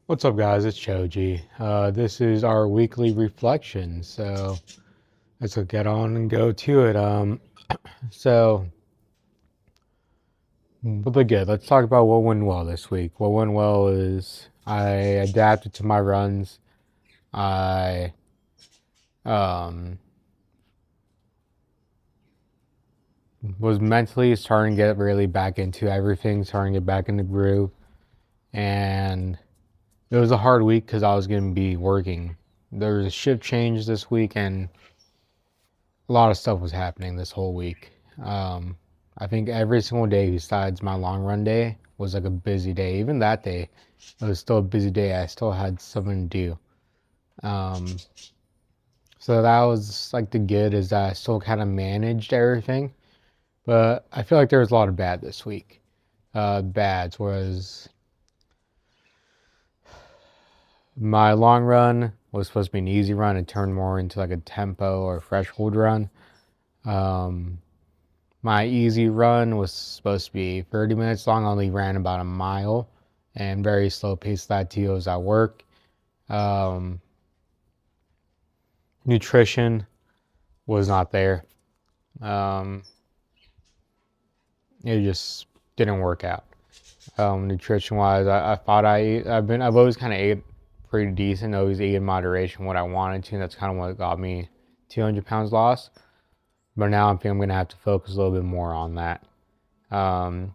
What's up, guys? It's Choji. This is our weekly reflection, so let's get on and go to it. So really good. Let's talk about what went well this week. What went well is I adapted to my runs. I um was mentally starting to get really back into everything, starting to get back in the groove, and it was a hard week because I was going to be working. There was a shift change this week, and a lot of stuff was happening this whole week. Um, I think every single day besides my long run day was like a busy day. Even that day, it was still a busy day. I still had something to do. So that was like the good is that I still kind of managed everything. But I feel like there was a lot of bad this week. Bads was my long run was supposed to be an easy run. It turned more into like a tempo or threshold run. Um, My easy run was supposed to be 30 minutes long. I only ran about a mile and very slow pace that too. I was at work. Um, Nutrition was not there. Um, it just didn't work out. Nutrition wise, I thought I've always kind of ate pretty decent. Always ate in moderation what I wanted to. And that's kind of what got me 200 pounds lost. But now I think I'm gonna have to focus a little bit more on that. Um,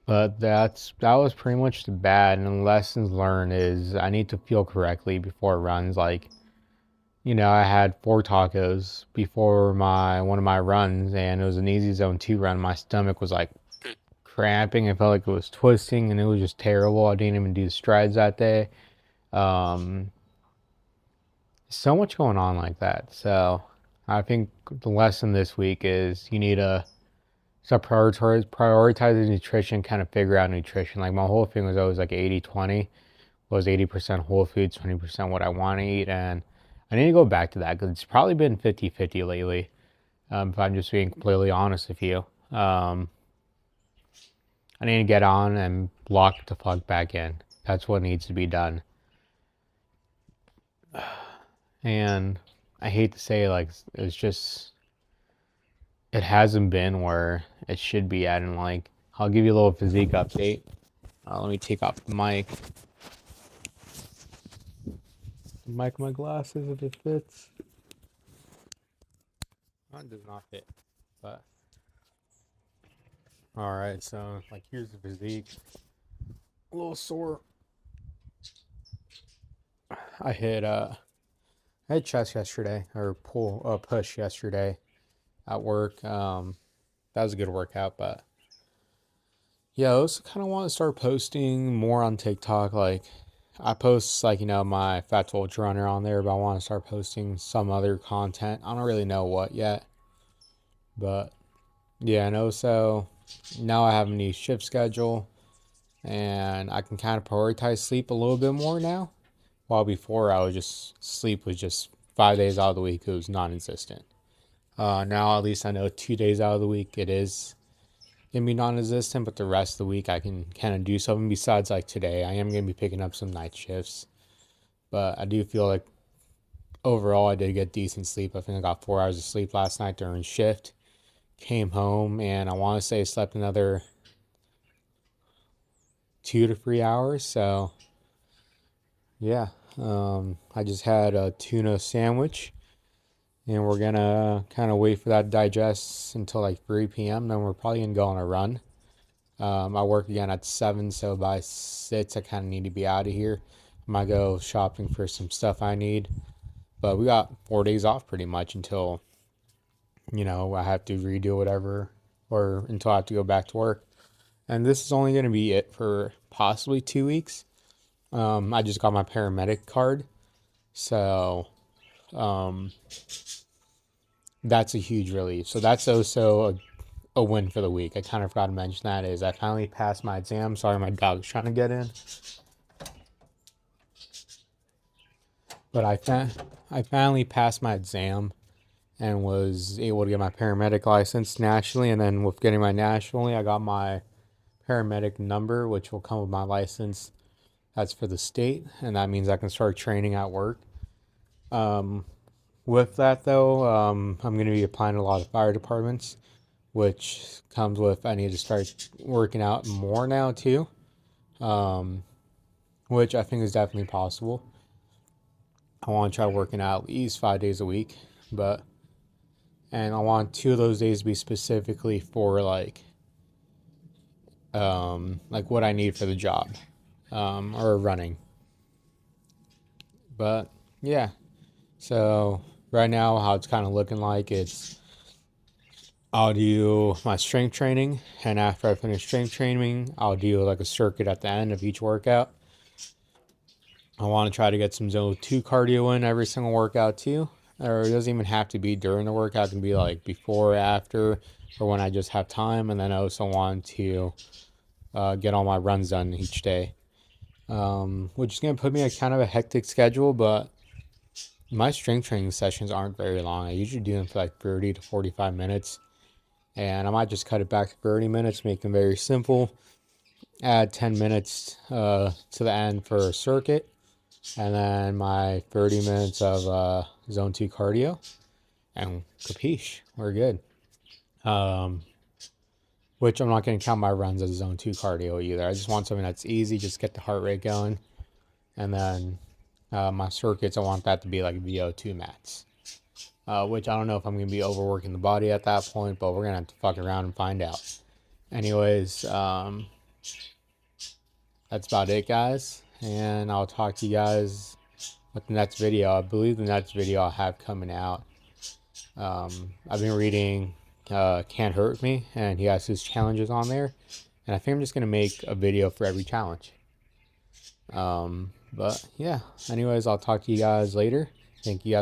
But that was pretty much the bad. And lessons learned is I need to feel correctly before runs. Like, I had 4 tacos before my one of my runs, and it was an easy zone 2 run. My stomach was like cramping. I felt like it was twisting, and it was just terrible. I didn't even do the strides that day. Um, so much going on like that. So I think the lesson this week is you need to prioritizing nutrition, kind of figure out nutrition. Like my whole thing was always like 80-20, was 80% whole foods, 20% what I want to eat. And I need to go back to that because it's probably been 50-50 lately. If I'm just being completely honest with you. I need to get on and lock the fuck back in. That's what needs to be done. And I hate to say, like, it's just, it hasn't been where it should be at. And like, I'll give you a little physique update. Let me take off the mic. My glasses if it fits. It does not fit, but all right. So like, here's the physique. A little sore. I hit I had chest yesterday or push yesterday at work. That was a good workout, but yeah, I also kind of want to start posting more on TikTok. Like, I post like my Fat Ultra Runner on there, but I want to start posting some other content. I don't really know what yet, but yeah, I know. So now I have a new shift schedule, and I can kind of prioritize sleep a little bit more now. While before I was just sleep was just 5 days out of the week, it was non-existent. Now at least I know 2 days out of the week it is gonna be non-existent, but the rest of the week I can kind of do something besides like today. I am gonna be picking up some night shifts, but I do feel like overall I did get decent sleep. I think I got 4 hours of sleep last night during shift. Came home and I want to say I slept another 2 to 3 hours. So yeah, I just had a tuna sandwich, and we're gonna kind of wait for that to digest until like 3 p.m. Then we're probably gonna go on a run. I work again at 7, so by 6 I kind of need to be out of here. I might go shopping for some stuff I need, but we got 4 days off pretty much until I have to redo whatever, or until I have to go back to work. And this is only going to be it for possibly 2 weeks. I just got my paramedic card, so um, that's a huge relief. So that's also a win for the week. I kind of forgot to mention that is I finally passed my exam. Sorry, my dog's trying to get in, but I finally passed my exam and was able to get my paramedic license nationally. And then with getting my nationally, I got my paramedic number, which will come with my license. That's for the state, and that means I can start training at work. With that, though, I'm going to be applying to a lot of fire departments, which comes with I need to start working out more now, too, which I think is definitely possible. I want to try working out at least 5 days a week, and I want 2 of those days to be specifically for like what I need for the job, or running. But yeah, so right now how it's kind of looking like I'll do my strength training, and after I finish strength training, I'll do like a circuit at the end of each workout. I want to try to get some zone 2 cardio in every single workout too. Or it doesn't even have to be during the workout. It can be like before, after, or when I just have time. And then I also want to get all my runs done each day, which is going to put me on kind of a hectic schedule. But my strength training sessions aren't very long. I usually do them for like 30 to 45 minutes. And I might just cut it back to 30 minutes, make them very simple. Add 10 minutes to the end for a circuit. And then my 30 minutes of zone 2 cardio. And capiche, we're good. Which I'm not going to count my runs as zone 2 cardio either. I just want something that's easy, just get the heart rate going. And then my circuits, I want that to be like VO2 mats. Which I don't know if I'm going to be overworking the body at that point, but we're going to have to fuck around and find out. Anyways, that's about it, guys. And I'll talk to you guys with the next video. I believe the next video I'll have coming out. I've been reading Can't Hurt Me, and he has his challenges on there. And I think I'm just going to make a video for every challenge. But yeah, anyways, I'll talk to you guys later. Thank you guys.